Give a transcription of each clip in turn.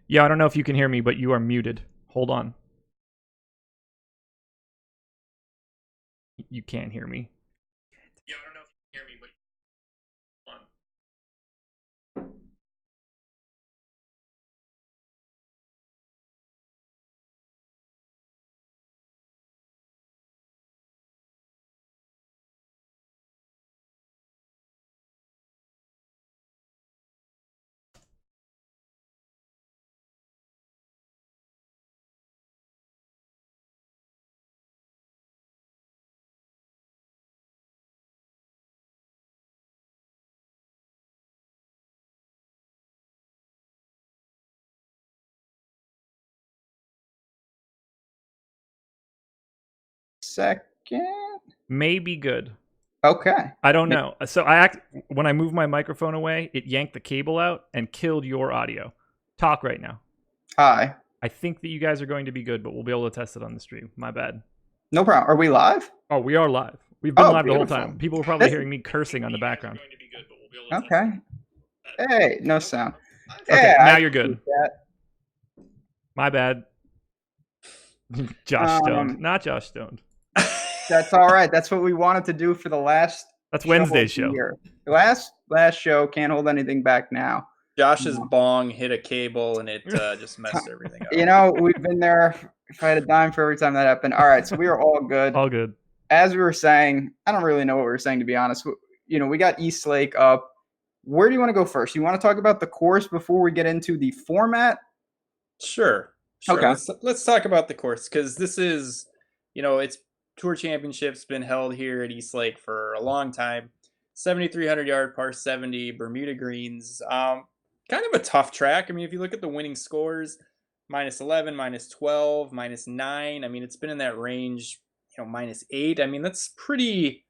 Yeah, I don't know if you can hear me, but you are muted. Hold on. You can't hear me. Yeah, I don't know if you can hear me, but hold on. Second. Maybe good. Okay. I don't know. So when I moved my microphone away, it yanked the cable out and killed your audio. Talk right now. Hi. I think that you guys are going to be good, but we'll be able to test it on the stream. My bad. No problem. Are we live? Oh, we are live. We've been Oh, live the whole beautiful. time. People were probably That's hearing me cursing on the background. okay. Hey, no sound. Okay, Yeah, now I you're can do good. that. My bad. Josh Stoned. Not Josh Stoned. That's all right. That's what we wanted to do for the last That's show Wednesday's of the show. year. The last show, can't hold anything back now. Josh's bong hit a cable and it just messed everything up. You know, we've been there. If I had a dime for every time that happened. All right, so we are all good. All good. As we were saying, I don't really know what we were saying, to be honest. You know, we got East Lake up. Where do you want to go first? You want to talk about the course before we get into the format? Sure. Okay. Let's talk about the course, because this is, it's Tour Championship's been held here at East Lake for a long time. 7,300 yard par 70 Bermuda greens. Kind of a tough track. I mean, if you look at the winning scores, -11, -12, -9. I mean, it's been in that range, -8. I mean, that's pretty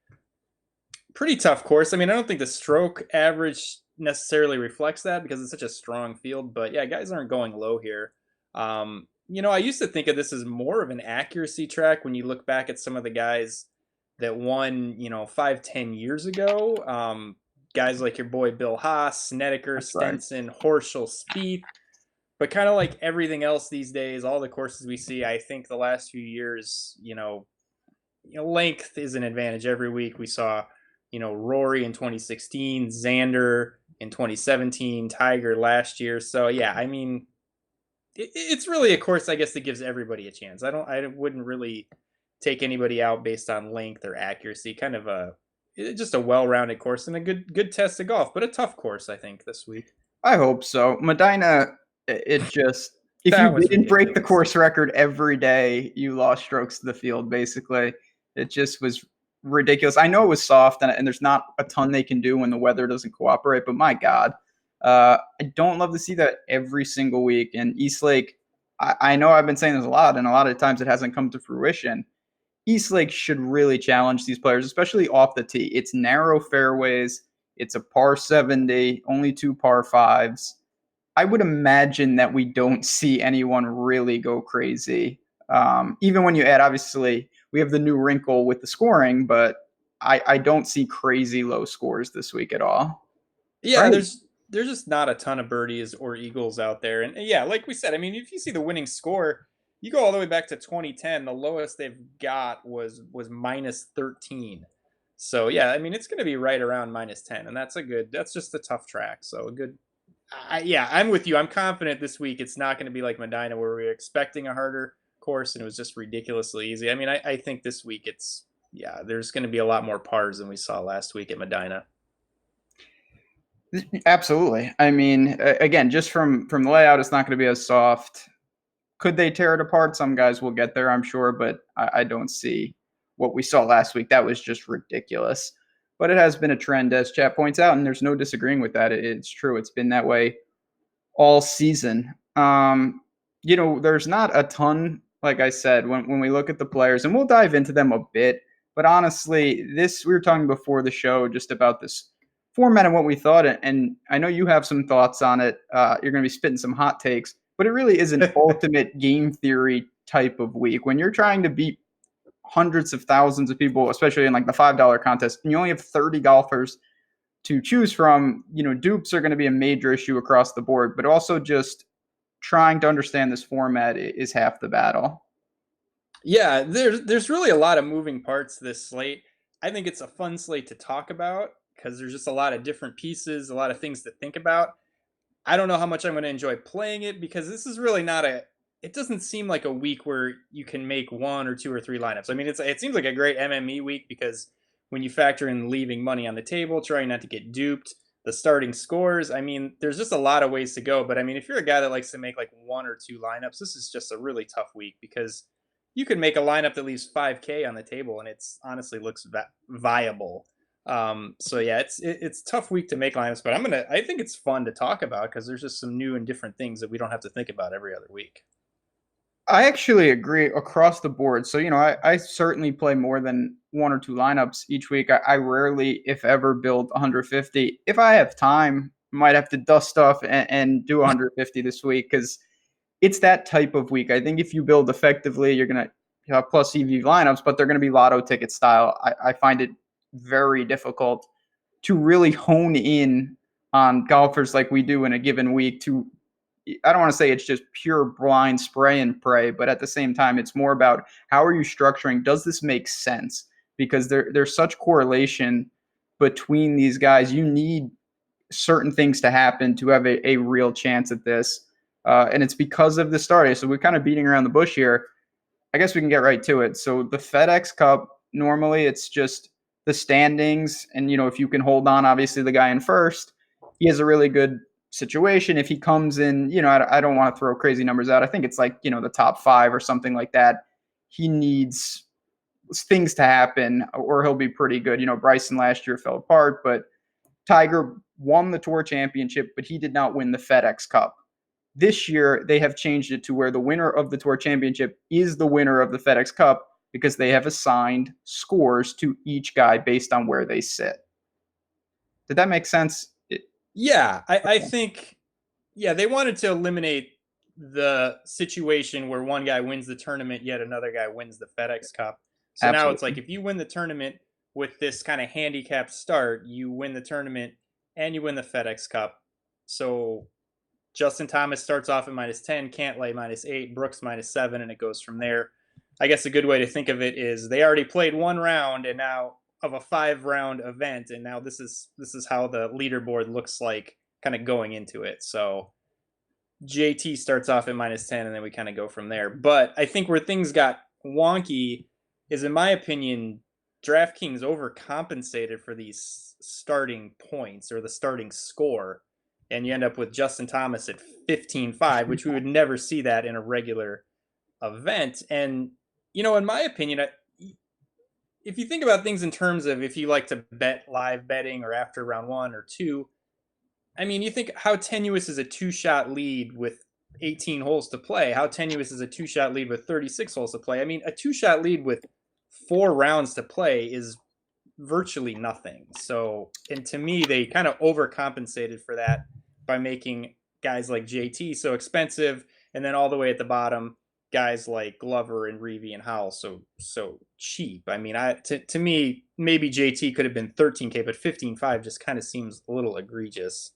tough course. I mean, I don't think the stroke average necessarily reflects that because it's such a strong field. But yeah, guys aren't going low here. I used to think of this as more of an accuracy track when you look back at some of the guys that won, 5-10 years ago. Guys like your boy Bill Haas, Snedeker, Stenson, right. Horschel, Spieth. But kind of like everything else these days, all the courses we see, I think the last few years, length is an advantage. Every week we saw, Rory in 2016, Xander in 2017, Tiger last year. So yeah, I mean, it's really a course, I guess, that gives everybody a chance. I wouldn't really take anybody out based on length or accuracy. Kind of just a well-rounded course and a good test of golf, but a tough course, I think, this week. I hope so. Medina, it just, if you didn't break the course record every day, you lost strokes to the field, basically. It just was ridiculous. I know it was soft, and there's not a ton they can do when the weather doesn't cooperate, but my God. I don't love to see that every single week. And East Lake, I know I've been saying this a lot, and a lot of times it hasn't come to fruition. East Lake should really challenge these players, especially off the tee. It's narrow fairways. It's a par 70, only 2 par 5s. I would imagine that we don't see anyone really go crazy. Even when you add, obviously, we have the new wrinkle with the scoring, but I don't see crazy low scores this week at all. Yeah, right. There's just not a ton of birdies or eagles out there. And yeah, like we said, I mean, if you see the winning score, you go all the way back to 2010, the lowest they've got was -13. So yeah, I mean, it's going to be right around -10, and that's just a tough track. So a good, yeah, I'm with you. I'm confident this week it's not going to be like Medina where we were expecting a harder course and it was just ridiculously easy. I mean, I think this week there's going to be a lot more pars than we saw last week at Medina. Absolutely. I mean, again, just from the layout, it's not going to be as soft. Could they tear it apart? Some guys will get there, I'm sure, but I don't see what we saw last week. That was just ridiculous. But it has been a trend, as chat points out, and there's no disagreeing with that. It's true. It's been that way all season. There's not a ton, like I said, when we look at the players, and we'll dive into them a bit. But honestly, we were talking before the show just about this format and what we thought, and I know you have some thoughts on it. You're going to be spitting some hot takes, but it really is an ultimate game theory type of week. When you're trying to beat hundreds of thousands of people, especially in like the $5 contest, and you only have 30 golfers to choose from, dupes are going to be a major issue across the board, but also just trying to understand this format is half the battle. Yeah, there's really a lot of moving parts to this slate. I think it's a fun slate to talk about because there's just a lot of different pieces, a lot of things to think about. I don't know how much I'm going to enjoy playing it because this is really not it doesn't seem like a week where you can make 1 or 2 or 3 lineups. I mean, it seems like a great MME week because when you factor in leaving money on the table, trying not to get duped, the starting scores, I mean, there's just a lot of ways to go. But I mean, if you're a guy that likes to make like 1 or 2 lineups, this is just a really tough week because you can make a lineup that leaves 5K on the table and it's honestly looks viable. So yeah, it's tough week to make lineups, but I think it's fun to talk about because there's just some new and different things that we don't have to think about every other week. I actually agree across the board. So, I certainly play more than 1 or 2 lineups each week. I rarely, if ever, build 150. If I have time, I might have to dust off and do 150 this week because it's that type of week. I think if you build effectively, you're going to have plus EV lineups, but they're going to be lotto ticket style. I find it very difficult to really hone in on golfers like we do in a given week to, I don't want to say it's just pure blind spray and pray, but at the same time, it's more about how are you structuring? Does this make sense? Because there's such correlation between these guys. You need certain things to happen to have a real chance at this. And it's because of the start. So we're kind of beating around the bush here. I guess we can get right to it. So the FedEx Cup, normally it's just the standings. And, if you can hold on, obviously the guy in first, he has a really good situation. If he comes in, I don't want to throw crazy numbers out. I think it's like, the top 5 or something like that. He needs things to happen or he'll be pretty good. Bryson last year fell apart, but Tiger won the Tour Championship, but he did not win the FedEx Cup. This year, they have changed it to where the winner of the Tour Championship is the winner of the FedEx Cup because they have assigned scores to each guy based on where they sit. Did that make sense? Yeah, I think, they wanted to eliminate the situation where one guy wins the tournament, yet another guy wins the FedEx Cup. So Absolutely. Now it's like if you win the tournament with this kind of handicapped start, you win the tournament and you win the FedEx Cup. So Justin Thomas starts off at -10, Cantlay -8, Brooks -7, and it goes from there. I guess a good way to think of it is they already played 1 round and now of a 5-round event, and now this is how the leaderboard looks like kind of going into it. So JT starts off at -10 and then we kind of go from there. But I think where things got wonky is, in my opinion, DraftKings overcompensated for these starting points or the starting score, and you end up with Justin Thomas at 15.5, which we would never see that in a regular event. And, in my opinion, if you think about things in terms of if you like to bet live betting or after round 1 or 2, I mean, you think how tenuous is a 2-shot lead with 18 holes to play? How tenuous is a 2-shot lead with 36 holes to play? I mean, a 2-shot lead with 4 rounds to play is virtually nothing. So, and to me, they kind of overcompensated for that by making guys like JT so expensive, and then all the way at the bottom, guys like Glover and Reavie and Howell so cheap. I mean, to me, maybe JT could have been 13K, but 15.5 just kind of seems a little egregious.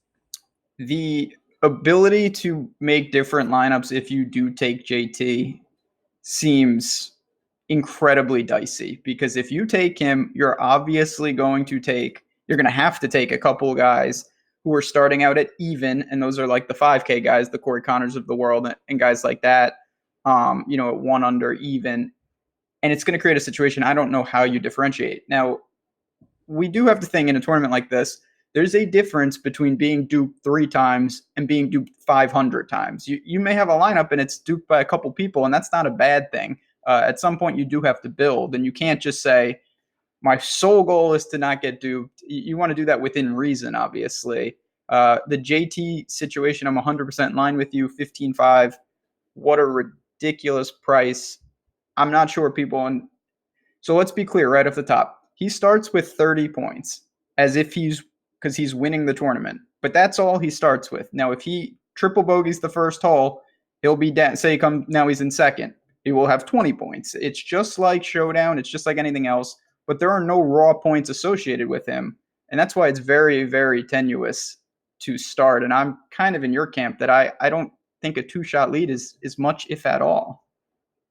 The ability to make different lineups if you do take JT seems incredibly dicey, because if you take him, you're obviously going to have to take a couple of guys who are starting out at even, and those are like the 5K guys, the Corey Connors of the world, and guys like that, at 1 under even. And it's going to create a situation I don't know how you differentiate. Now, we do have to think in a tournament like this, there's a difference between being duped 3 times and being duped 500 times. You may have a lineup and it's duped by a couple people, and that's not a bad thing. At some point, you do have to build, and you can't just say, my sole goal is to not get duped. You want to do that within reason, obviously. The JT situation, I'm 100% in line with you, 15.5. What a ridiculous price. I'm not sure people so let's be clear right off the top. He starts with 30 points as if because he's winning the tournament. But that's all he starts with. Now, if he triple bogeys the first hole, he'll be down. Now he's in second. He will have 20 points. It's just like Showdown. It's just like anything else. But there are no raw points associated with him. And that's why it's very, very tenuous to start. And I'm kind of in your camp that I don't think a 2-shot lead is much, if at all.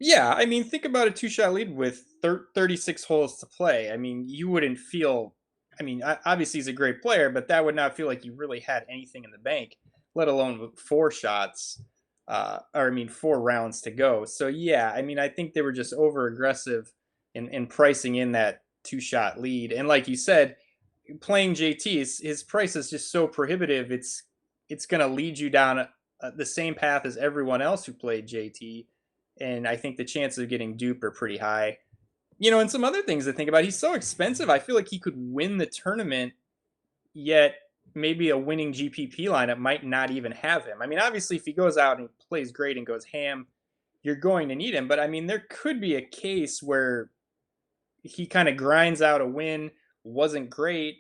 Yeah, I mean, think about a 2-shot lead with 36 holes to play. I mean, you wouldn't feel. I mean, obviously he's a great player, but that would not feel like you really had anything in the bank, let alone with 4 shots, or I mean, 4 rounds to go. So yeah, I mean, I think they were just over aggressive in pricing in that 2-shot lead, and like you said, playing JT, his price is just so prohibitive. It's going to lead you down the same path as everyone else who played JT, and I think the chances of getting duped are pretty high. And some other things to think about. He's so expensive. I feel like he could win the tournament, yet maybe a winning GPP lineup might not even have him. I mean, obviously, if he goes out and plays great and goes ham, you're going to need him. But I mean, there could be a case where he kind of grinds out a win, wasn't great,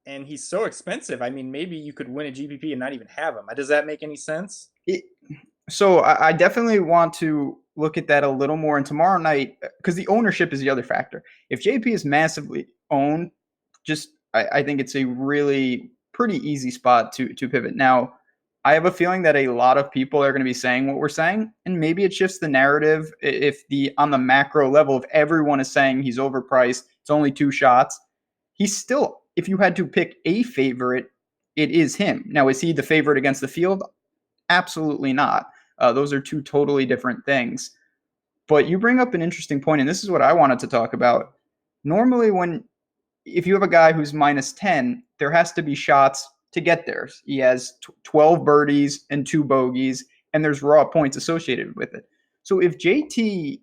and he's so expensive. I mean, maybe you could win a GPP and not even have him. Does that make any sense? So I definitely want to look at that a little more. And tomorrow night, because the ownership is the other factor. If JP is massively owned, I think it's a really pretty easy spot to pivot. Now, I have a feeling that a lot of people are going to be saying what we're saying, and maybe it shifts the narrative. If on the macro level, if everyone is saying he's overpriced, it's only 2 shots, he's still, if you had to pick a favorite, it is him. Now, is he the favorite against the field? Absolutely not. Those are 2 totally different things. But you bring up an interesting point, and this is what I wanted to talk about. Normally, if you have a guy who's minus 10, there has to be shots to get there. He has 12 birdies and 2 bogeys, and there's raw points associated with it. So if JT,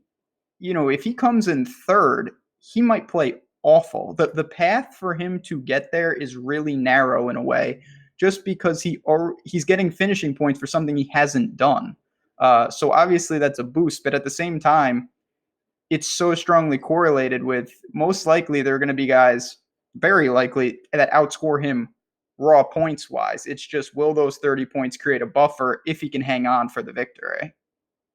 if he comes in third, he might play awful. The path for him to get there is really narrow in a way, just because he's getting finishing points for something he hasn't done. So obviously that's a boost, but at the same time, it's so strongly correlated with most likely there are going to be guys, very likely, that outscore him raw points wise. It's just, will those 30 points create a buffer if he can hang on for the victory?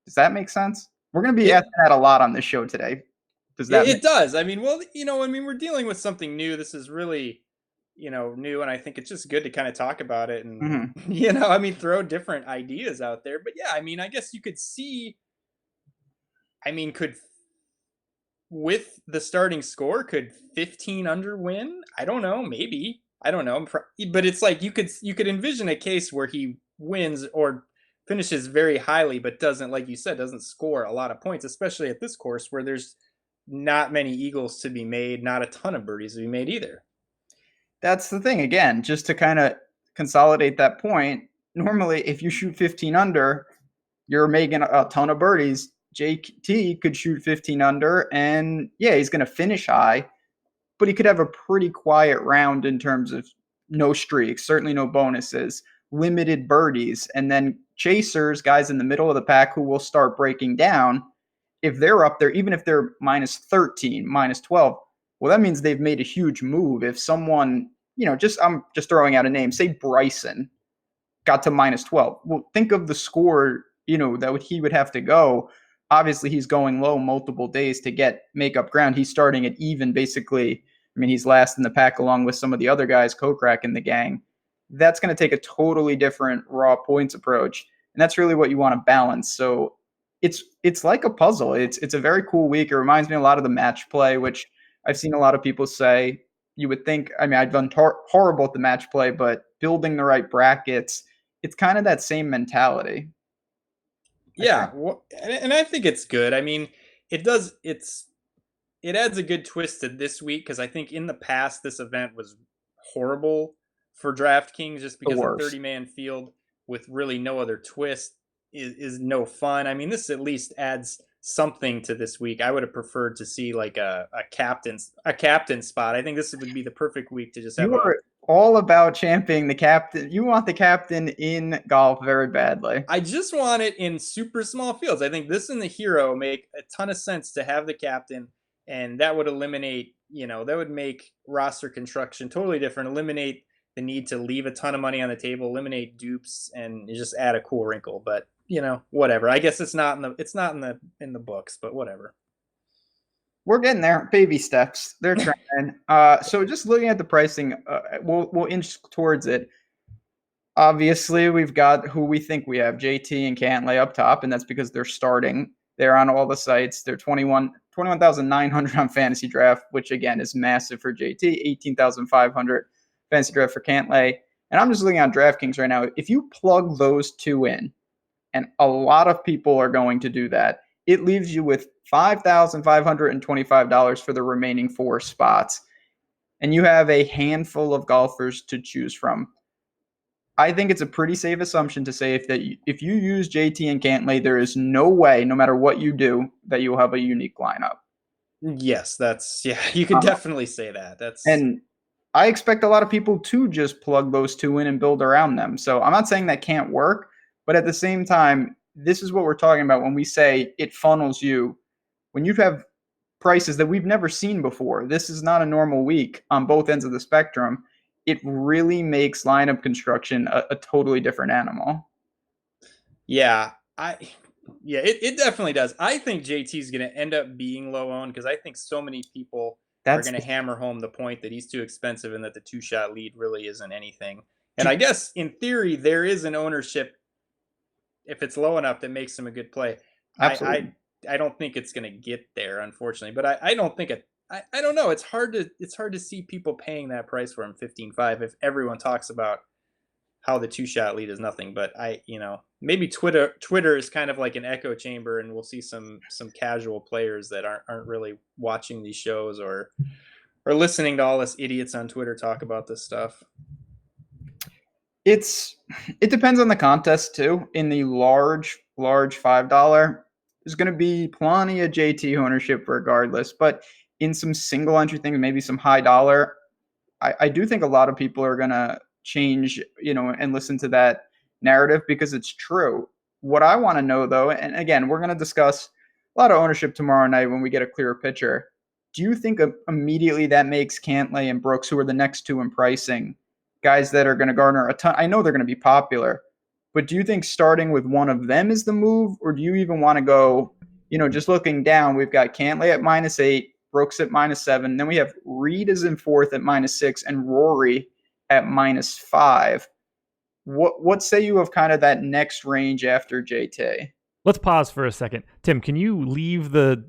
Does that make sense? We're going to be asking that a lot on this show today. Does that? It does. I mean, well, we're dealing with something new. This is really, new, and I think it's just good to kind of talk about it and, throw different ideas out there. But yeah, I mean, I guess you could see, with the starting score, could 15 under win? I don't know, maybe. I don't know. But it's like you could envision a case where he wins or finishes very highly, but doesn't, like you said, doesn't score a lot of points, especially at this course where there's not many eagles to be made, not a ton of birdies to be made either. That's the thing. Again, just to kind of consolidate that point, normally if you shoot 15 under, you're making a ton of birdies. JT could shoot 15 under, and yeah, he's going to finish high, but he could have a pretty quiet round in terms of no streaks, certainly no bonuses, limited birdies, and then chasers, guys in the middle of the pack who will start breaking down. If they're up there, even if they're minus 13, minus 12, well, that means they've made a huge move. If someone, I'm just throwing out a name, say Bryson got to minus 12. Well, think of the score, that he would have to go. Obviously, he's going low multiple days to make up ground. He's starting at even, basically. I mean, he's last in the pack along with some of the other guys, Kokrak and the gang. That's going to take a totally different raw points approach, and that's really what you want to balance. So it's like a puzzle. It's a very cool week. It reminds me a lot of the match play, which I've seen a lot of people say. You would think, I've done horrible at the match play, but building the right brackets, it's kind of that same mentality. Yeah, and I think it's good. I mean, it adds a good twist to this week, because I think in the past this event was horrible for DraftKings, just because a 30-man field with really no other twist is no fun. I mean, this at least adds something to this week. I would have preferred to see like a captain spot. I think this would be the perfect week to just have. You are all about championing the captain. You want the captain in golf very badly. I just want it in super small fields. I think this and the Hero make a ton of sense to have the captain, and that would eliminate, that would make roster construction totally different, eliminate the need to leave a ton of money on the table, eliminate dupes, and just add a cool wrinkle. But whatever. I guess it's not in the books, but whatever. We're getting there. Baby steps. They're trying. So just looking at the pricing, we'll inch towards it. Obviously, we've got who we think we have, JT and Cantlay up top, and that's because they're starting. They're on all the sites. They're 21,900 on Fantasy Draft, which again is massive for JT, 18,500 Fantasy Draft for Cantlay. And I'm just looking on DraftKings right now. If you plug those two in, and a lot of people are going to do that, it leaves you with $5,525 for the remaining 4 spots. And you have a handful of golfers to choose from. I think it's a pretty safe assumption to say if you use JT and Cantlay, there is no way, no matter what you do, that you'll have a unique lineup. Yes, you could definitely say that. And I expect a lot of people to just plug those two in and build around them. So I'm not saying that can't work, but at the same time, this is what we're talking about when we say it funnels you. When you have prices that we've never seen before, this is not a normal week on both ends of the spectrum. It really makes lineup construction a totally different animal. Yeah, it definitely does. I think JT is going to end up being low owned because I think so many people are going to hammer home the point that he's too expensive and that the 2-shot lead really isn't anything. And I guess in theory, there is an ownership, if it's low enough, that makes him a good play. Absolutely. I don't think it's going to get there, unfortunately, but I don't think I don't know. It's hard to see people paying that price for him, 15.5, if everyone talks about how the 2-shot lead is nothing. But maybe Twitter is kind of like an echo chamber, and we'll see some casual players that aren't really watching these shows or listening to all us idiots on Twitter talk about this stuff. It depends on the contest too. In the large $5, there's going to be plenty of JT ownership regardless, but in some single entry things, maybe some high dollar, I do think a lot of people are going to change, and listen to that narrative because it's true. What I want to know though, and again, we're going to discuss a lot of ownership tomorrow night when we get a clearer picture. Do you think immediately that makes Cantlay and Brooks, who are the next two in pricing, guys that are going to garner a ton? I know they're going to be popular, but do you think starting with one of them is the move, or do you even want to go, just looking down, we've got Cantlay at -8, Brooks at -7. Then we have Reed is in 4th at -6 and Rory at -5. What say you of kind of that next range after JT? Let's pause for a second. Tim, can you leave the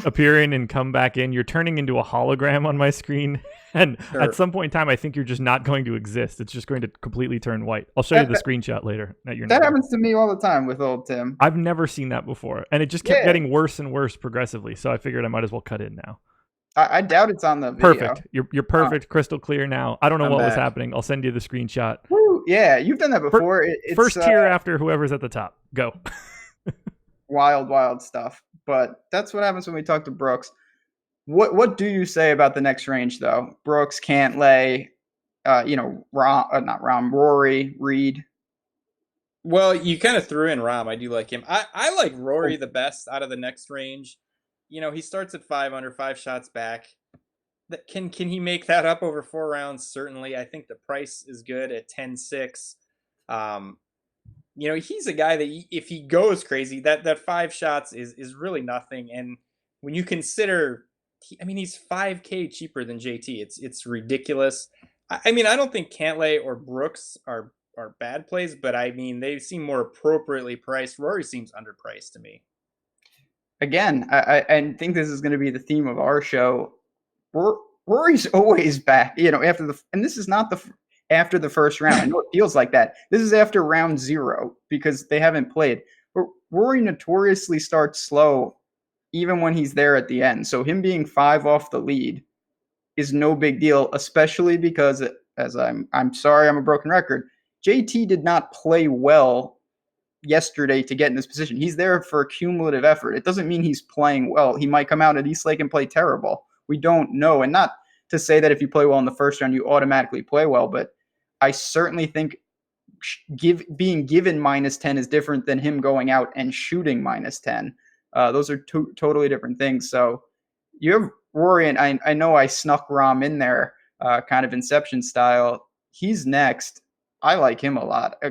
appearing and come back in? You're turning into a hologram on my screen. And sure. At some point in time, I think you're just not going to exist. It's just going to completely turn white. I'll show you the screenshot later. That happens to me all the time with old Tim. I've never seen that before. And it just kept getting worse and worse progressively. So I figured I might as well cut in now. I doubt it's on the video. Perfect. You're perfect. Crystal clear now. I don't know what was happening. I'll send you the screenshot. Woo, yeah, you've done that before. It's, first tier after whoever's at the top. Go. Wild stuff. But that's what happens when we talk to Brooks. What do you say about the next range, though? Brooks, Cantlay, Rory, Reed. Well, you kind of threw in Rahm. I do like him. I like Rory the best out of the next range. He starts at 5 under, 5 shots back. Can he make that up over 4 rounds? Certainly. I think the price is good at 10.6. He's a guy that if he goes crazy, that 5 shots is really nothing. And when you consider, he's $5K cheaper than JT. It's ridiculous. I don't think Cantlay or Brooks are bad plays, but they seem more appropriately priced. Rory seems underpriced to me. Again, I think this is going to be the theme of our show. Rory's always back, and this is not after the first round. I know it feels like that. This is after round 0 because they haven't played. But Rory notoriously starts slow even when he's there at the end. So him being 5 off the lead is no big deal, especially because, as I'm sorry, I'm a broken record, JT did not play well yesterday to get in this position. He's there for a cumulative effort. It doesn't mean he's playing well. He might come out at East Lake and play terrible. We don't know. And not to say that if you play well in the first round, you automatically play well, but I certainly think being given -10 is different than him going out and shooting -10. Those are two totally different things. So you have Rory, and I know I snuck Rahm in there, kind of Inception style. He's next. I like him a lot.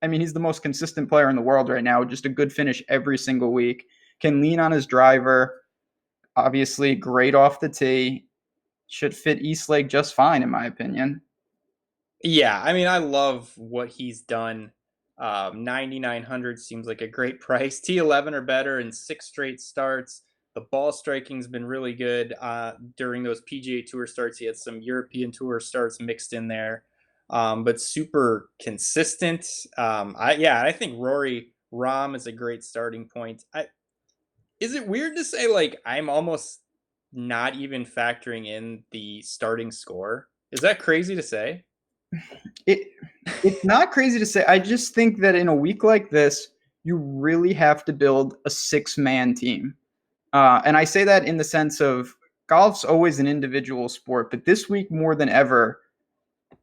He's the most consistent player in the world right now. Just a good finish every single week. Can lean on his driver. Obviously, great off the tee. Should fit East Lake just fine, in my opinion. Yeah, I mean, I love what he's done. 9,900 seems like a great price. T11 or better in 6 straight starts. The ball striking's been really good during those PGA Tour starts. He had some European Tour starts mixed in there, but super consistent. I think Rory Rahm is a great starting point. Is it weird to say, like, I'm almost not even factoring in the starting score? Is that crazy to say? It's not crazy to say. I just think that in a week like this, you really have to build a 6-man team. And I say that in the sense of golf's always an individual sport, but this week more than ever,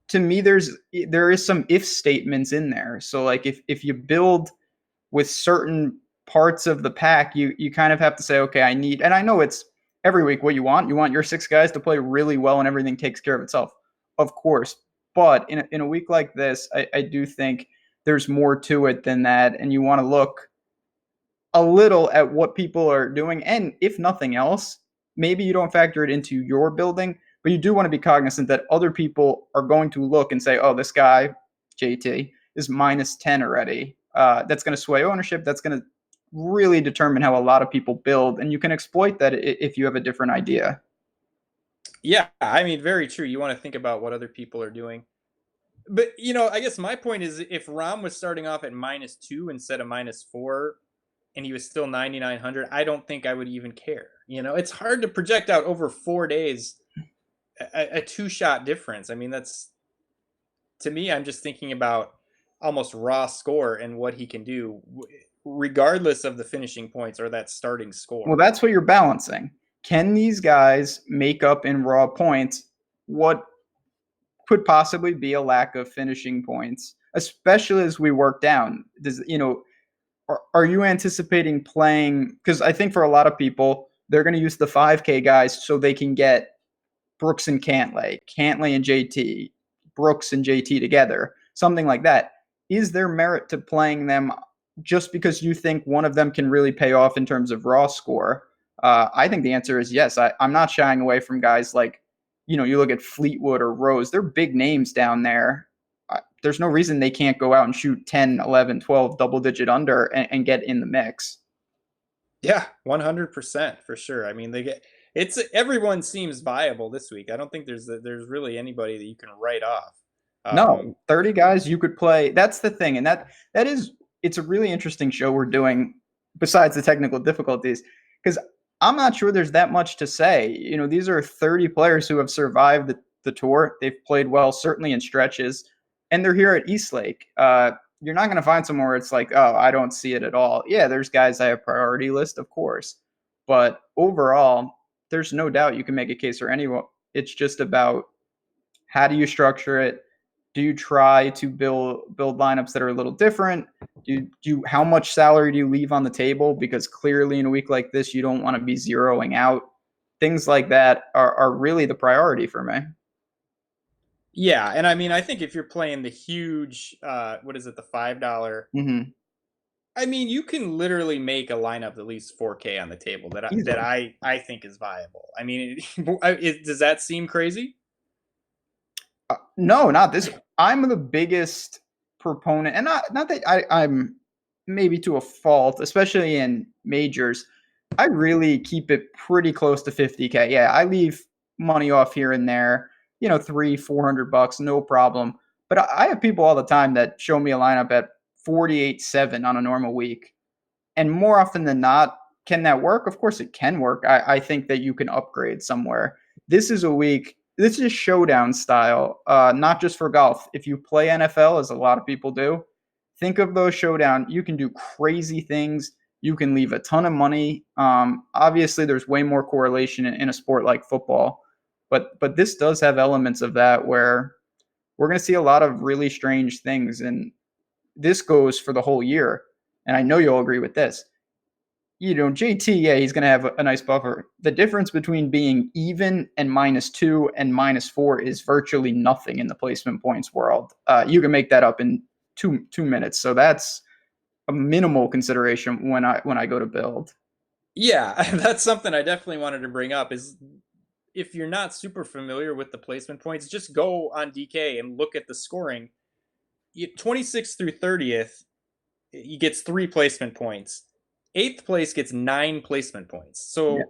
to me, there is some if statements in there. So like if you build with certain parts of the pack, you kind of have to say, okay, and I know it's every week what you want. You want your 6 guys to play really well and everything takes care of itself, of course. But in a week like this, I do think there's more to it than that. And you want to look a little at what people are doing. And if nothing else, maybe you don't factor it into your building, but you do want to be cognizant that other people are going to look and say, oh, this guy, JT, is minus 10 already. That's going to sway ownership. That's going to really determine how a lot of people build. And you can exploit that if you have a different idea. Yeah, I mean, very true. You want to think about what other people are doing. But, I guess my point is if Rahm was starting off at -2 instead of -4 and he was still 9,900, I don't think I would even care. It's hard to project out over 4 days a 2-shot difference. I mean, to me, I'm just thinking about almost raw score and what he can do regardless of the finishing points or that starting score. Well, that's what you're balancing. Can these guys make up in raw points what could possibly be a lack of finishing points, especially as we work down? Are you anticipating playing? Because I think for a lot of people, they're going to use the 5K guys so they can get Brooks and Cantlay and JT, Brooks and JT together, something like that. Is there merit to playing them just because you think one of them can really pay off in terms of raw score? I think the answer is yes. I'm not shying away from guys like, you look at Fleetwood or Rose. They're big names down there. There's no reason they can't go out and shoot 10, 11, 12 double-digit under and get in the mix. Yeah, 100% for sure. I mean, everyone seems viable this week. I don't think there's really anybody that you can write off. No, 30 guys you could play. That's the thing. And it's a really interesting show we're doing besides the technical difficulties, because I'm not sure there's that much to say. These are 30 players who have survived the tour. They've played well, certainly in stretches, and they're here at Eastlake. You're not going to find somewhere where it's like, oh, I don't see it at all. Yeah, there's guys I have priority list, of course. But overall, there's no doubt you can make a case for anyone. It's just about how do you structure it? Do you try to build lineups that are a little different? How much salary do you leave on the table? Because clearly in a week like this, you don't want to be zeroing out. Things like that are really the priority for me. Yeah, and I mean, I think if you're playing the huge, what is it, the $5? Mm-hmm. I mean, you can literally make a lineup at least 4K on the table that I think is viable. I mean, does that seem crazy? No, not this. I'm the biggest proponent, and not that I'm maybe to a fault, especially in majors. I really keep it pretty close to 50K. Yeah, I leave money off here and there, $300-400, no problem. But I have people all the time that show me a lineup at 48.7 on a normal week. And more often than not, can that work? Of course it can work. I think that you can upgrade somewhere. This is a week. This is showdown style, not just for golf. If you play NFL, as a lot of people do, think of those showdown. You can do crazy things. You can leave a ton of money. Obviously, there's way more correlation in a sport like football. But this does have elements of that where we're going to see a lot of really strange things. And this goes for the whole year. And I know you'll agree with this. JT, yeah, he's going to have a nice buffer. The difference between being even and -2 and -4 is virtually nothing in the placement points world. You can make that up in two minutes. So that's a minimal consideration when I go to build. Yeah, that's something I definitely wanted to bring up is if you're not super familiar with the placement points, just go on DK and look at the scoring. 26th through 30th, he gets 3 placement points. 8th place gets 9 placement points. So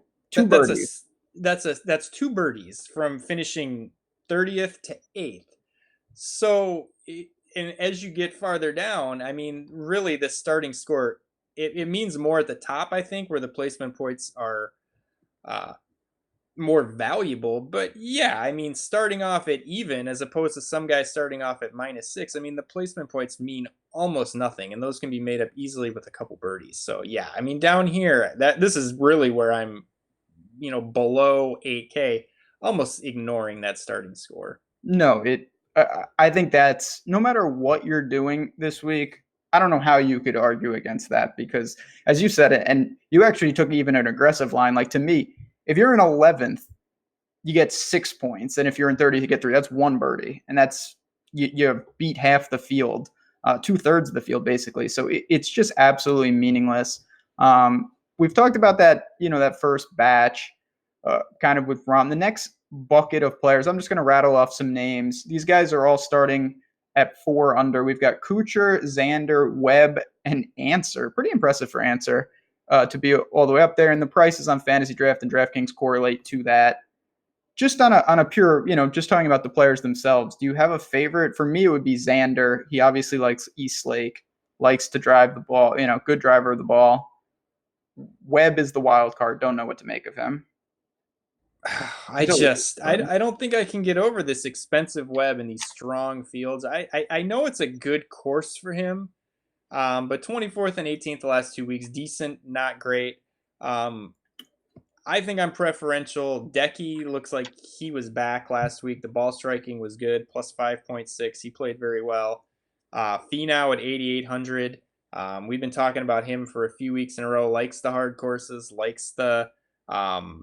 that's 2 birdies from finishing 30th to 8th. So, and as you get farther down, I mean, really the starting score, it means more at the top, I think, where the placement points are more valuable. But yeah, I mean, starting off at even as opposed to some guys starting off at -6, I mean, the placement points mean almost nothing, and those can be made up easily with a couple birdies. So yeah, I mean, down here, this is really where I'm, below 8K, almost ignoring that starting score. No, I think that's, no matter what you're doing this week, I don't know how you could argue against that, because as you said it, and you actually took even an aggressive line, like to me, if you're in 11th, you get 6 points. And if you're in 30th, you get 3. That's 1 birdie. And that's, you beat half the field, 2/3 of the field, basically. So it's just absolutely meaningless. We've talked about that, that first batch kind of with Rahm. The next bucket of players, I'm just going to rattle off some names. These guys are all starting at 4 under. We've got Kuchar, Xander, Webb, and Answer. Pretty impressive for Answer to be all the way up there. And the prices on Fantasy Draft and DraftKings correlate to that. Just on a pure, just talking about the players themselves, do you have a favorite? For me, it would be Xander. He obviously likes East Lake, likes to drive the ball, good driver of the ball. Webb is the wild card. Don't know what to make of him. I don't think I can get over this expensive Webb in these strong fields. I know it's a good course for him, but 24th and 18th the last 2 weeks, decent, not great. I think I'm preferential. Decky looks like he was back last week. The ball striking was good, plus 5.6. He played very well. Finau at 8,800. We've been talking about him for a few weeks in a row. Likes the hard courses, likes the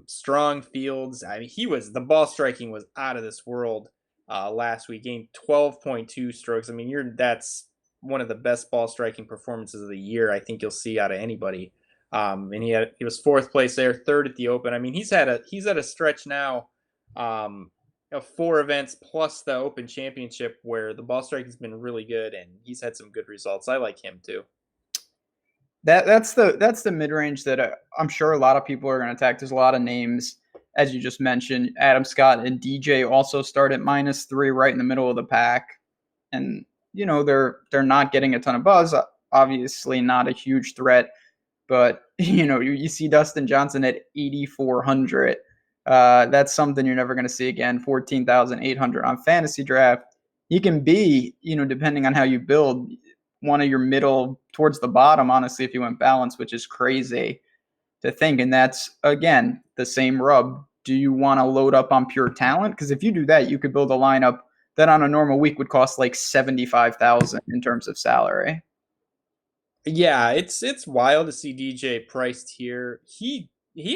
strong fields. I mean, the ball striking was out of this world last week. Gained 12.2 strokes. I mean, that's one of the best ball striking performances of the year I think you'll see out of anybody. And he was 4th place there, 3rd at the Open. I mean, he's at a stretch now of 4 events plus the Open Championship where the ball strike has been really good, and he's had some good results. I like him too. That's the mid-range that I'm sure a lot of people are going to attack. There's a lot of names, as you just mentioned. Adam Scott and DJ also start at -3, right in the middle of the pack, and they're not getting a ton of buzz. Obviously, not a huge threat. But, you see Dustin Johnson at 8,400. That's something you're never going to see again. 14,800 on Fantasy Draft. He can be, depending on how you build, one of your middle towards the bottom, honestly, if you went balanced, which is crazy to think. And that's, again, the same rub. Do you want to load up on pure talent? Because if you do that, you could build a lineup that on a normal week would cost like $75,000 in terms of salary. Yeah, it's wild to see DJ priced here. He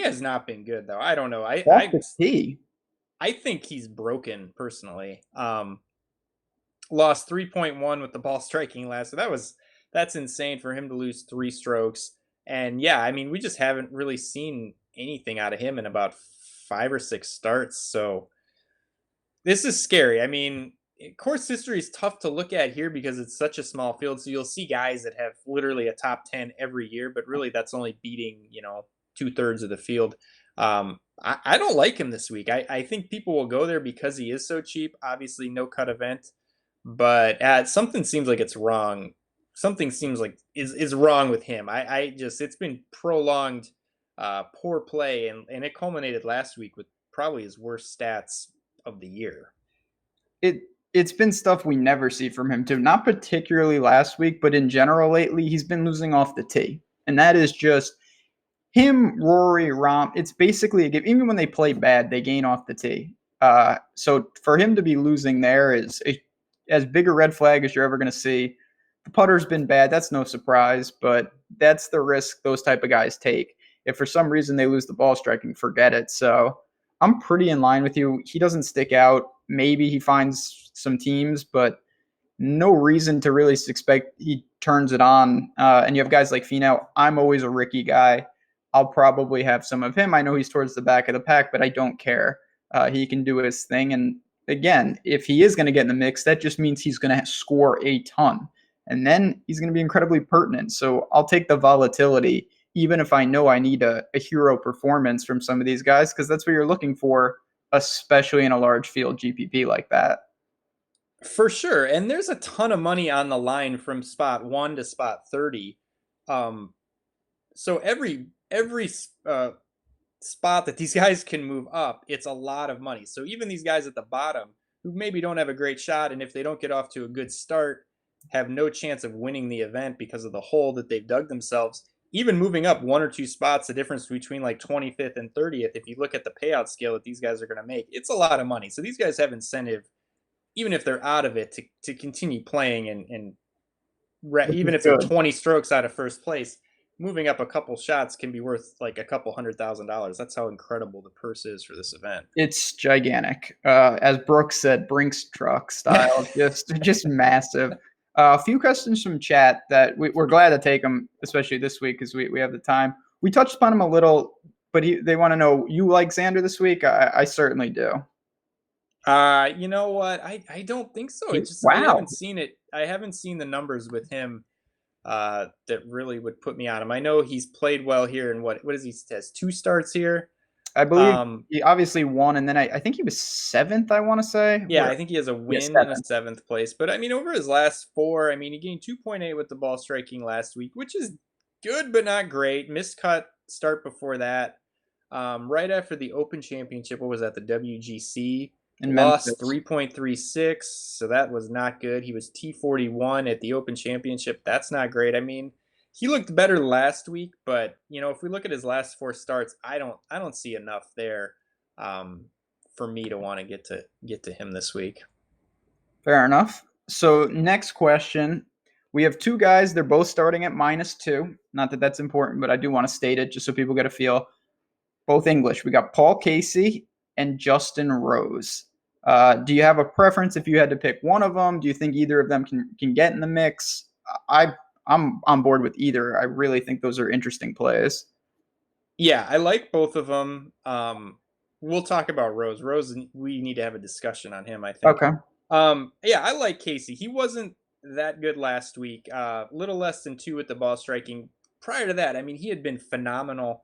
has not been good though. I don't know. I think he's broken personally. Lost 3.1 with the ball striking last. So that's insane for him to lose 3 strokes. And yeah, I mean, we just haven't really seen anything out of him in about 5 or 6 starts. So this is scary. I mean, course history is tough to look at here because it's such a small field. So you'll see guys that have literally a top 10 every year, but really that's only beating, 2/3 of the field. I don't like him this week. I think people will go there because he is so cheap. Obviously, no cut event, but something seems like it's wrong. Something seems like is wrong with him. It's been prolonged poor play, and it culminated last week with probably his worst stats of the year. It's been stuff we never see from him too. Not particularly last week, but in general lately, he's been losing off the tee. And that is just him, Rory, Rahm. It's basically a game. Even when they play bad, they gain off the tee. So for him to be losing there is as big a red flag as you're ever going to see. The putter's been bad. That's no surprise, but that's the risk those type of guys take. If for some reason they lose the ball striking, forget it. So I'm pretty in line with you. He doesn't stick out. Maybe he finds some teams, but no reason to really expect he turns it on. And you have guys like Finau. I'm always a Ricky guy. I'll probably have some of him. I know he's towards the back of the pack, but I don't care. He can do his thing. And again, if he is going to get in the mix, that just means he's going to score a ton. And then he's going to be incredibly pertinent. So I'll take the volatility, even if I know I need a hero performance from some of these guys, because that's what you're looking for, especially in a large field GPP like that. For sure. And there's a ton of money on the line from spot 1 to spot 30. So every spot that these guys can move up, it's a lot of money. So even these guys at the bottom who maybe don't have a great shot, and if they don't get off to a good start, have no chance of winning the event because of the hole that they've dug themselves, even moving up 1 or 2 spots, the difference between like 25th and 30th, if you look at the payout scale that these guys are going to make, it's a lot of money. So these guys have incentive, even if they're out of it, to continue playing, and even if they're 20 strokes out of first place, moving up a couple shots can be worth like a couple $100,000. That's how incredible the purse is for this event. It's gigantic. As Brooks said, Brinks truck style, just massive. A few questions from chat that we're glad to take them, especially this week because we have the time. We touched upon him a little, but they want to know, you like Xander this week? I certainly do. You know what? I don't think so. It's just, wow. I haven't seen it. I haven't seen the numbers with him that really would put me on him. I know he's played well here, and what is he has 2 starts here. I believe he obviously won, and then I think he was 7th, I want to say. Yeah, I think he has a win and a 7th place. But I mean, over his last 4, I mean, he gained 2.8 with the ball striking last week, which is good but not great. Miscut start before that. Right after the Open Championship, what was that? The WGC. And lost 3.36, so that was not good. He was T41 at the Open Championship. That's not great. I mean, he looked better last week, but if we look at his last 4 starts, I don't see enough there for me to want to get to him this week. Fair enough. So next question, we have 2 guys. They're both starting at -2. Not that that's important, but I do want to state it just so people get a feel. Both English. We got Paul Casey and Justin Rose. Do you have a preference if you had to pick one of them? Do you think either of them can get in the mix? I'm on board with either. I really think those are interesting plays. Yeah, I like both of them. We'll talk about Rose. Rose, we need to have a discussion on him, I think. Okay. Yeah, I like Casey. He wasn't that good last week. Little less than 2 with the ball striking. Prior to that, I mean, he had been phenomenal.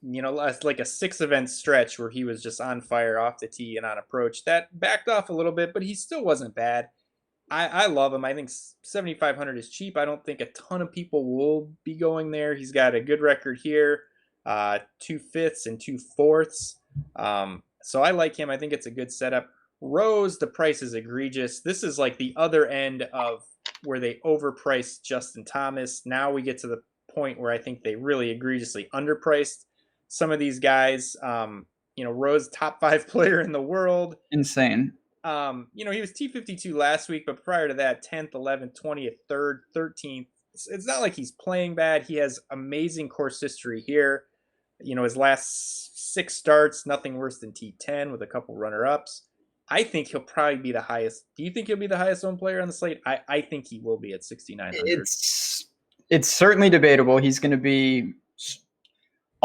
Like a 6-event stretch where he was just on fire off the tee and on approach. That backed off a little bit, but he still wasn't bad. I love him. I think 7,500 is cheap. I don't think a ton of people will be going there. He's got a good record here, 2 5ths and 2 4ths. So I like him. I think it's a good setup. Rose, the price is egregious. This is like the other end of where they overpriced Justin Thomas. Now we get to the point where I think they really egregiously underpriced some of these guys. Rose, top 5 player in the world. Insane. He was T52 last week, but prior to that, 10th, 11th, 20th, 3rd, 13th. It's not like he's playing bad. He has amazing course history here. His last 6 starts, nothing worse than T10 with a couple runner-ups. I think he'll probably be the highest. Do you think he'll be the highest owned player on the slate? I think he will be at 6,900. It's certainly debatable. He's going to be.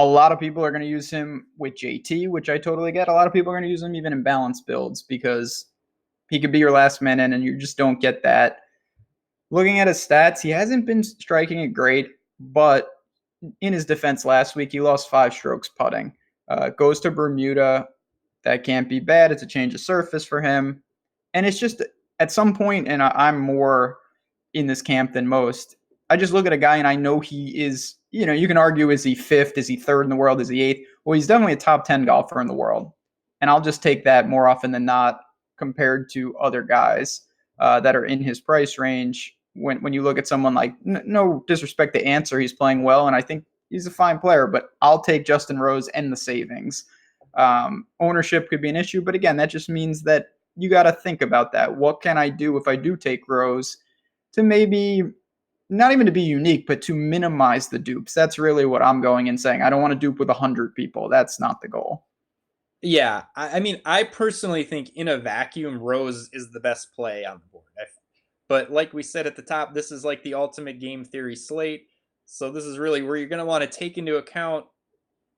A lot of people are going to use him with JT, which I totally get. A lot of people are going to use him even in balanced builds because he could be your last man in and you just don't get that. Looking at his stats, he hasn't been striking it great, but in his defense last week, he lost 5 strokes putting. Goes to Bermuda. That can't be bad. It's a change of surface for him. And it's just at some point, and I'm more in this camp than most, I just look at a guy and I know he is, you can argue, is he 5th? Is he 3rd in the world? Is he 8th? Well, he's definitely a top 10 golfer in the world. And I'll just take that more often than not compared to other guys that are in his price range. When you look at someone like, no disrespect to Answer, he's playing well, and I think he's a fine player, but I'll take Justin Rose and the savings. Ownership could be an issue, but again, that just means that you got to think about that. What can I do if I do take Rose to maybe not even to be unique, but to minimize the dupes? That's really what I'm going and saying. I don't want to dupe with 100 people. That's not the goal. Yeah. I mean, I personally think in a vacuum, Rose is the best play on the board. But like we said at the top, this is like the ultimate game theory slate. So this is really where you're going to want to take into account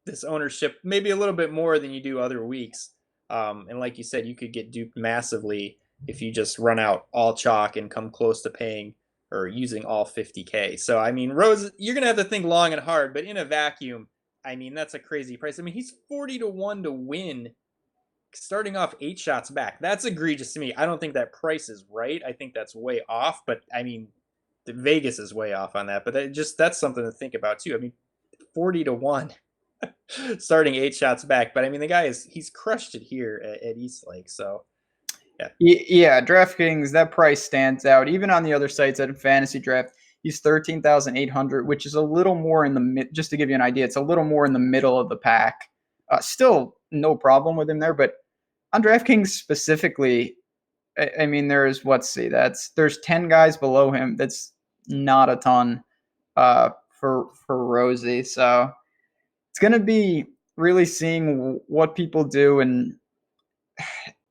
this ownership maybe a little bit more than you do other weeks. And like you said, you could get duped massively if you just run out all chalk and come close to paying or using all 50K. So, I mean, Rose, you're going to have to think long and hard, but in a vacuum, I mean, that's a crazy price. I mean, he's 40-1 to win starting off 8 shots back. That's egregious to me. I don't think that price is right. I think that's way off, but I mean, Vegas is way off on that, but that's something to think about too. I mean, 40-1 starting 8 shots back, but I mean, the guy he's crushed it here at Eastlake. So yeah, DraftKings, that price stands out. Even on the other sites at Fantasy Draft, he's 13,800, which is a little more in the just to give you an idea, it's a little more in the middle of the pack. Still no problem with him there, but on DraftKings specifically, I mean, there's there's 10 guys below him. That's not a ton for Rosie. So it's going to be really seeing what people do. And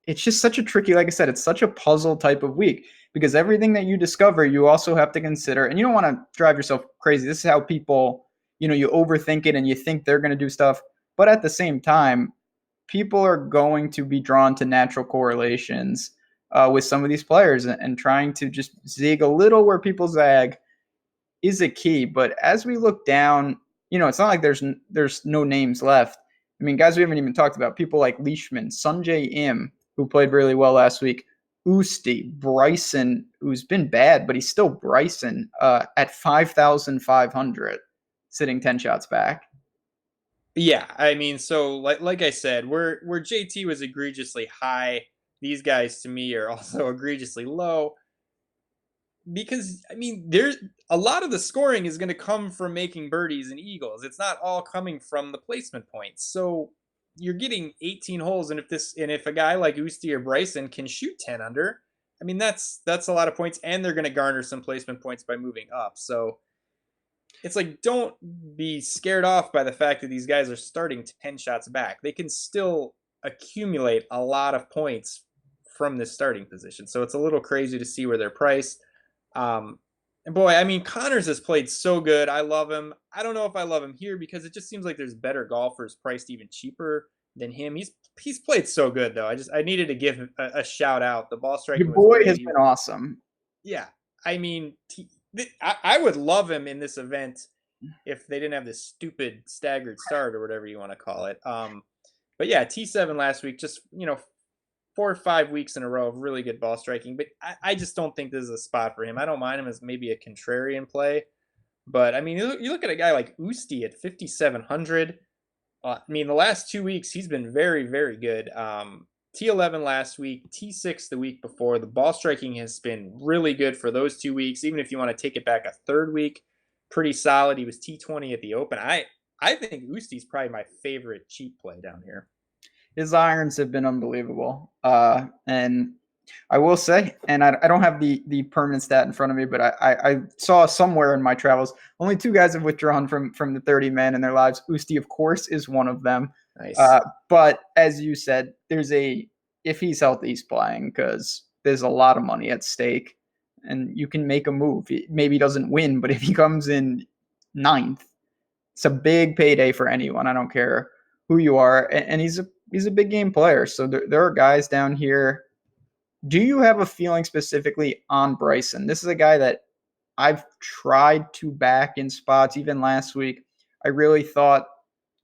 it's just such a tricky, like I said, it's such a puzzle type of week because everything that you discover, you also have to consider, and you don't want to drive yourself crazy. This is how people, you overthink it and you think they're going to do stuff. But at the same time, people are going to be drawn to natural correlations with some of these players, and trying to just zig a little where people zag is a key. But as we look down, it's not like there's no names left. I mean, guys we haven't even talked about, people like Leishman, Sunjay Im, who played really well last week, Usti, Bryson, who's been bad, but he's still Bryson at 5,500, sitting 10 shots back. Yeah, I mean, so like I said, where JT was egregiously high, these guys to me are also egregiously low. Because I mean, there's a lot of the scoring is going to come from making birdies and eagles. It's not all coming from the placement points. So you're getting 18 holes, and if a guy like Usti or Bryson can shoot 10 under, I mean that's a lot of points, and they're going to garner some placement points by moving up. So it's like, don't be scared off by the fact that these guys are starting 10 shots back. They can still accumulate a lot of points from this starting position. So it's a little crazy to see where they're priced. And boy, I mean, Connors has played so good. I love him. I don't know if I love him here because it just seems like there's better golfers priced even cheaper than him. He's played so good though. I needed to give a shout out. The ball striking. Your boy has been awesome. Yeah, I mean, I would love him in this event if they didn't have this stupid staggered start or whatever you want to call it. But yeah, T7 last week, just 4 or 5 weeks in a row of really good ball striking. But I just don't think this is a spot for him. I don't mind him as maybe a contrarian play. But, I mean, you look at a guy like Usti at 5,700. I mean, the last 2 weeks, he's been very, very good. T11 last week, T6 the week before. The ball striking has been really good for those 2 weeks. Even if you want to take it back a third week, pretty solid. He was T20 at the Open. I think Usti's probably my favorite cheap play down here. His irons have been unbelievable. And I will say, and I don't have the permanent stat in front of me, but I saw somewhere in my travels, only 2 guys have withdrawn from the 30 men in their lives. Usti, of course, is one of them. Nice. But as you said, if he's healthy, he's playing because there's a lot of money at stake and you can make a move. Maybe he doesn't win, but if he comes in 9th, it's a big payday for anyone. I don't care who you are. And he's a big game player. So there are guys down here. Do you have a feeling specifically on Bryson? This is a guy that I've tried to back in spots even last week. I really thought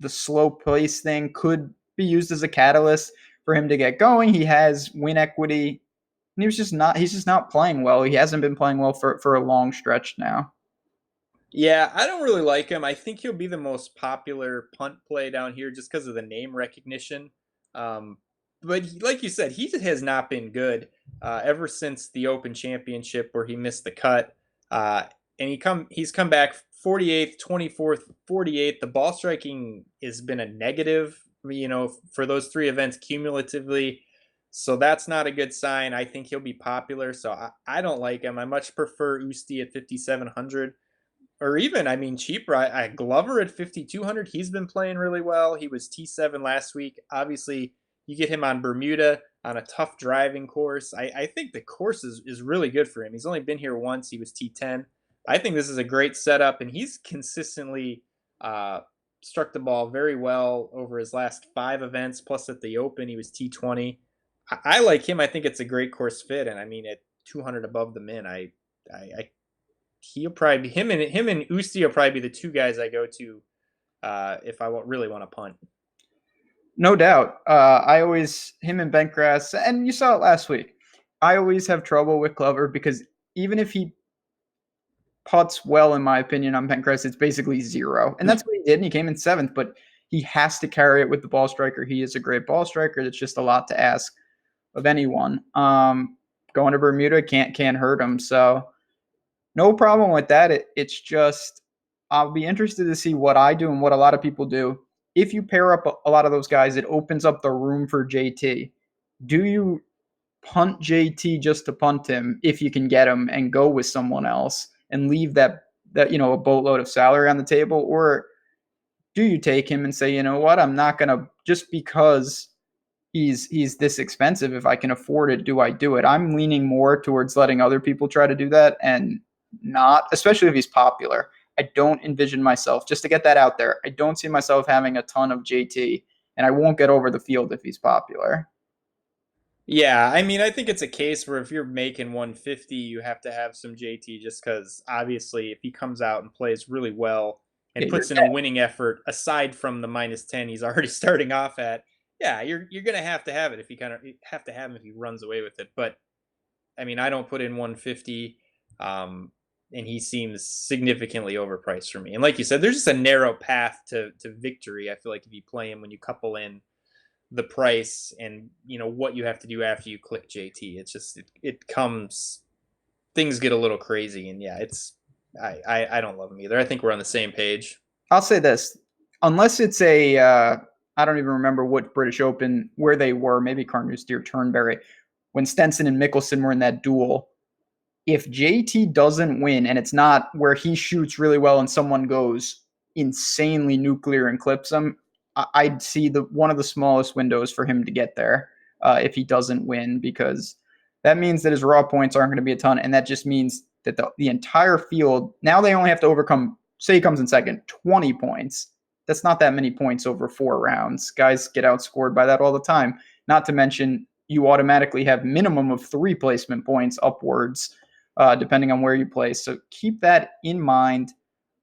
the slow pace thing could be used as a catalyst for him to get going. He has win equity. And he's just not playing well. He hasn't been playing well for a long stretch now. Yeah, I don't really like him. I think he'll be the most popular punt play down here just because of the name recognition. But like you said, he has not been good ever since the Open Championship where he missed the cut. And he's come back 48th, 24th, 48th. The ball striking has been a negative, for those 3 events cumulatively. So that's not a good sign. I think he'll be popular. So I don't like him. I much prefer Usti at 5,700. Or even, I mean, cheaper. Glover at 5,200. He's been playing really well. He was T7 last week. Obviously, you get him on Bermuda on a tough driving course. I think the course is really good for him. He's only been here once. He was T10. I think this is a great setup, and he's consistently struck the ball very well over his last 5 events. Plus at the Open, he was T20. I like him. I think it's a great course fit, and I mean at 200 above the min, he'll probably be him and Usti will probably be the two guys I go to if I really want to punt. No doubt. Him and Bentgrass, and you saw it last week. I always have trouble with Glover because even if he putts well, in my opinion, on Bentgrass, it's basically 0. And that's what he did, and he came in 7th, but he has to carry it with the ball striker. He is a great ball striker. That's just a lot to ask of anyone. Going to Bermuda can't hurt him. So no problem with that. It's just I'll be interested to see what I do and what a lot of people do. If you pair up a lot of those guys, it opens up the room for JT. Do you punt JT just to punt him if you can get him and go with someone else and leave that a boatload of salary on the table? Or do you take him and say, you know what, I'm not going to, just because he's this expensive, if I can afford it, do I do it? I'm leaning more towards letting other people try to do that and not, especially if he's popular. I don't envision myself, just to get that out there, I don't see myself having a ton of JT, and I won't get over the field if he's popular. Yeah, I mean, I think it's a case where if you're making 150, you have to have some JT, just because obviously if he comes out and plays really well and puts in a winning effort, aside from the -10 he's already starting off at, yeah, you're going to have it if you have to have him if he runs away with it. But I mean, I don't put in 150. And he seems significantly overpriced for me. And like you said, there's just a narrow path to victory. I feel like if you play him, when you couple in the price and what you have to do after you click JT, it's just things get a little crazy. And yeah, I don't love him either. I think we're on the same page. I'll say this, unless it's a I don't even remember what British Open where they were, maybe Carnoustie or Turnberry, when Stenson and Mickelson were in that duel. If JT doesn't win and it's not where he shoots really well and someone goes insanely nuclear and clips him, I'd see one of the smallest windows for him to get there if he doesn't win, because that means that his raw points aren't going to be a ton, and that just means that the entire field, now they only have to overcome, say he comes in second, 20 points. That's not that many points over 4 rounds. Guys get outscored by that all the time. Not to mention you automatically have minimum of 3 placement points upwards, depending on where you play. So keep that in mind.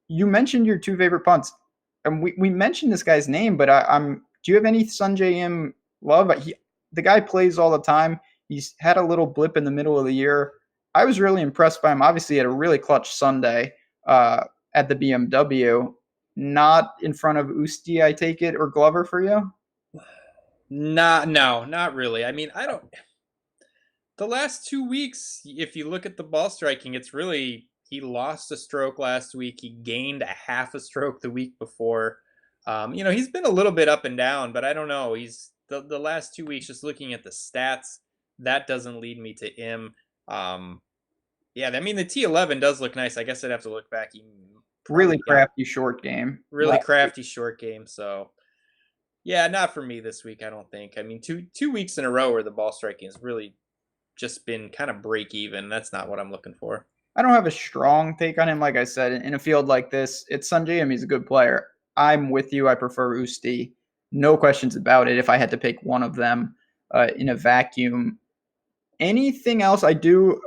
You mentioned your 2 favorite punts, and we mentioned this guy's name, but do you have any Sungjae Im love? The guy plays all the time. He's had a little blip in the middle of the year. I was really impressed by him. Obviously, he had a really clutch Sunday at the BMW. Not in front of Usti, I take it, or Glover for you? No, not really. I mean, the last 2 weeks, if you look at the ball striking, it's really, he lost a stroke last week. He gained a half a stroke the week before. He's been a little bit up and down, but I don't know. He's the last 2 weeks, just looking at the stats, that doesn't lead me to him. Yeah, I mean, the T11 does look nice. I guess I'd have to look back. Really crafty short game. Really crafty short game. So, yeah, not for me this week, I don't think. I mean, two weeks in a row where the ball striking has really just been kind of break even. That's not what I'm looking for. I don't have a strong take on him. Like I said, in a field like this, it's Sungjae Im. He's a good player. I'm with you. I prefer Usti. No questions about it if I had to pick one of them in a vacuum. Anything else I do?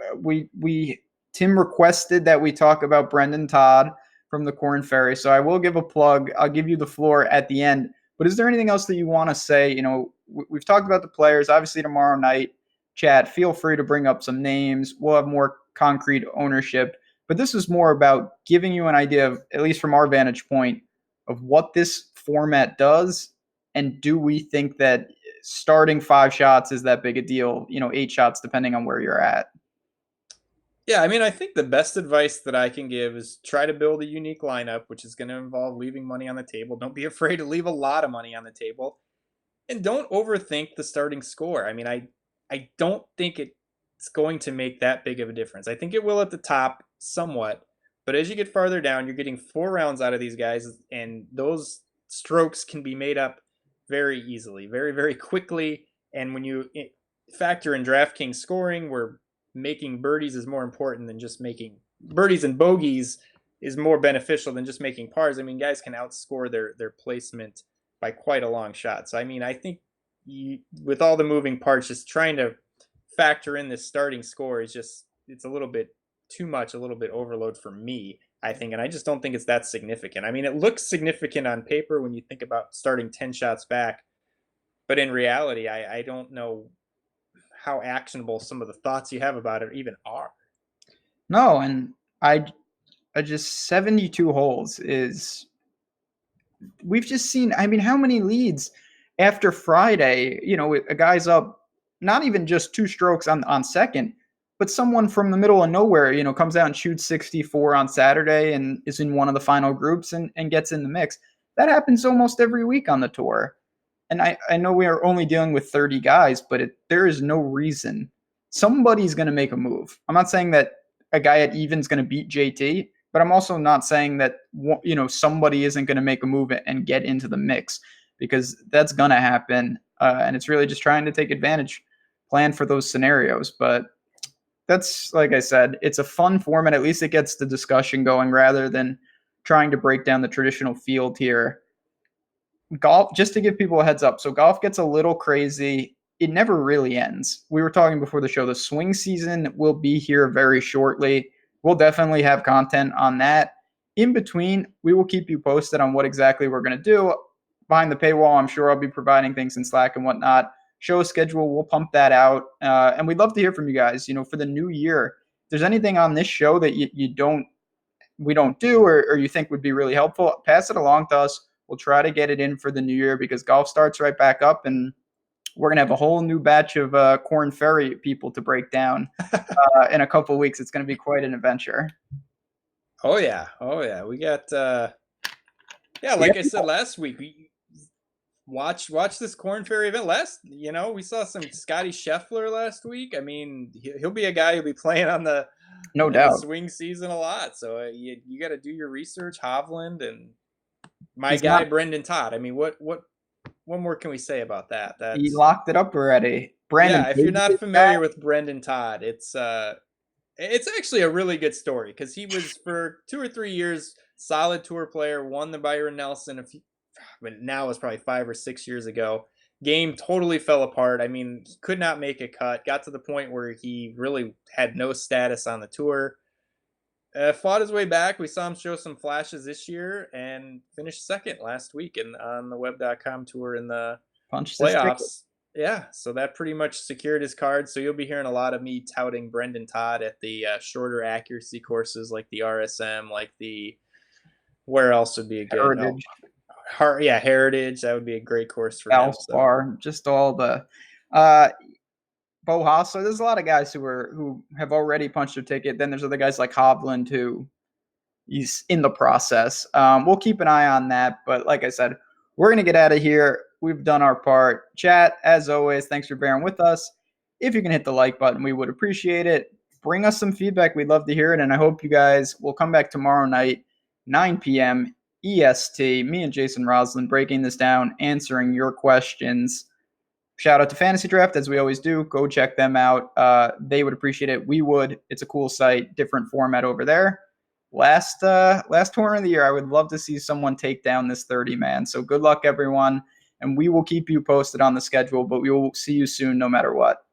Tim requested that we talk about Brendan Todd from the Corn Ferry. So I will give a plug. I'll give you the floor at the end. But is there anything else that you want to say? We've talked about the players. Obviously, tomorrow night, chat, feel free to bring up some names. We'll have more concrete ownership. But this is more about giving you an idea of, at least from our vantage point, of what this format does. And do we think that starting 5 shots is that big a deal? 8 shots, depending on where you're at. Yeah, I mean, I think the best advice that I can give is try to build a unique lineup, which is going to involve leaving money on the table. Don't be afraid to leave a lot of money on the table. And don't overthink the starting score. I mean, I don't think it's going to make that big of a difference. I think it will at the top somewhat. But as you get farther down, you're getting 4 rounds out of these guys. And those strokes can be made up very easily, very, very quickly. And when you factor in DraftKings scoring, where making birdies is more important than just making birdies and bogeys is more beneficial than just making pars. I mean, guys can outscore their placement by quite a long shot. So, I mean, I think with all the moving parts, just trying to factor in this starting score is just, it's a little bit too much, a little bit overload for me, I think. And I just don't think it's that significant. I mean, it looks significant on paper when you think about starting 10 shots back. But in reality, I don't know how actionable some of the thoughts you have about it even are. No, and I just 72 holes is, we've just seen, I mean, how many leads after Friday, a guy's up not even just 2 strokes on second, but someone from the middle of nowhere, comes out and shoots 64 on Saturday and is in one of the final groups and gets in the mix. That happens almost every week on the tour. And I know we are only dealing with 30 guys, but there is no reason. Somebody's going to make a move. I'm not saying that a guy at even's going to beat JT, but I'm also not saying that, somebody isn't going to make a move and get into the mix, because that's going to happen. And it's really just trying to take advantage, plan for those scenarios. But that's, like I said, it's a fun format. At least it gets the discussion going rather than trying to break down the traditional field here. Golf, just to give people a heads up, so golf gets a little crazy. It never really ends. We were talking before the show, the swing season will be here very shortly. We'll definitely have content on that. In between, we will keep you posted on what exactly we're going to do. Behind the paywall, I'm sure I'll be providing things in Slack and whatnot. Show schedule, we'll pump that out. And we'd love to hear from you guys. For the new year, if there's anything on this show that we don't do or you think would be really helpful, pass it along to us. We'll try to get it in for the new year, because golf starts right back up, and we're going to have a whole new batch of Corn Ferry people to break down in a couple of weeks. It's going to be quite an adventure. Oh, yeah. We got, like I said last week, we watch this Corn Ferry event. We saw some Scotty Scheffler last week. I mean, he'll be a guy who'll be playing on the swing season a lot. So you got to do your research. Hovland and Brendan Todd. I mean, what more can we say about that? He locked it up already. Brandon. Yeah, if you're not familiar with Brendan Todd, it's actually a really good story, because he was for 2 or 3 years solid tour player, won the Byron Nelson but now it's probably 5 or 6 years ago. Game totally fell apart. I mean, he could not make a cut. Got to the point where he really had no status on the tour. Fought his way back. We saw him show some flashes this year and finished second last week on the Web.com tour in the playoffs. Yeah, so that pretty much secured his card. So you'll be hearing a lot of me touting Brendan Todd at the shorter accuracy courses like the RSM, like where else would be a good Heritage. Heritage. That would be a great course for him. Valspar, just all the Bo Hassler. There's a lot of guys who have already punched their ticket. Then there's other guys like Hovland who he's in the process. We'll keep an eye on that. But like I said, we're going to get out of here. We've done our part. Chat, as always, thanks for bearing with us. If you can hit the like button, we would appreciate it. Bring us some feedback. We'd love to hear it. And I hope you guys will come back tomorrow night, 9 p.m. EST. Me and Jason Roslin breaking this down, answering your questions. Shout out to Fantasy Draft, as we always do. Go check them out. They would appreciate it. We would. It's a cool site, different format over there. Last tournament of the year, I would love to see someone take down this 30-man. So good luck, everyone. And we will keep you posted on the schedule, but we will see you soon no matter what.